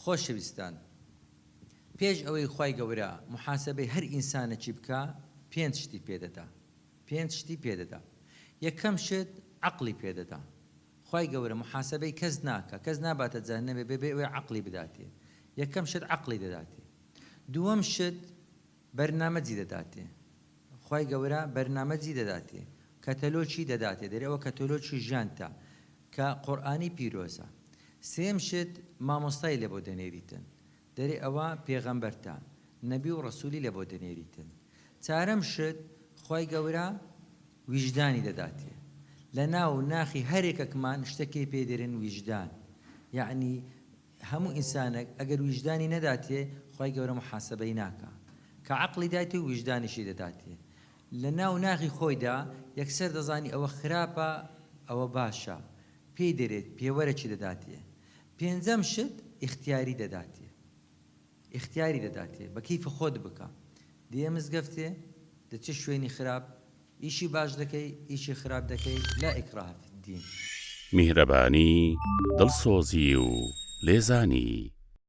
خۆشەویستان، پێش ئەوەی خوای گەورە محاسبەی هەر ئینسانێکی بکە، پێنج شتی پێدەدا. یەکەم شت عەقڵی پێدەدا. خوای گەورە محاسبەی کەس ناکە، کەس ناباتە جەهەنەمێ بێ ئەوەی عەقڵی بداتێ. یەکەم شت عەقڵی دەداتێ. دووەم شت بەرنامەجی دەداتێ. خوای گەورە بەرنامەجی دەداتێ، کەتەلۆکی دەداتێ، دەرێ ئەوە کەتەلۆکی ژیانتە کە قورئانی پیرۆزە. سێم شت مامۆستای لێ بۆ دەنێریتن، دەرێ ئەوە پێغەمبەرتە، نەبی و ڕەسوولی لێ بۆ دەنێریتن. چارەم شت خوای گەورە ویجدانی دەداتێ. لە ناو ناخی هەرێکەکمان شتێکی پێدێرن ویجدان، یعنی هەموو ئینسانێک ئەگەر ویجدانی نەداتێ خوای گەورە محاسبەی ناکە. کە عەقڵی داتێ و ویجدانیشی دەداتێ، لە ناو ناخی خۆیدا یەکسەر دەزانی ئەوە خراپە ئەوە باشە، پێی دەرێت پێوەرەکی دەداتێ. پێنجەم شت ئیختیاری دەداتێ، ئیختیاری دەداتێ بە کەیفە خۆت بکە. دێ مزگەفتێ دەچێت شوێنی خراپ، ئیشی باش دەکەی، ئیشی خراپ دەکەی، لا ئیکراهە فی الدین. میهرەبانی، دڵسۆزی و لێزانی.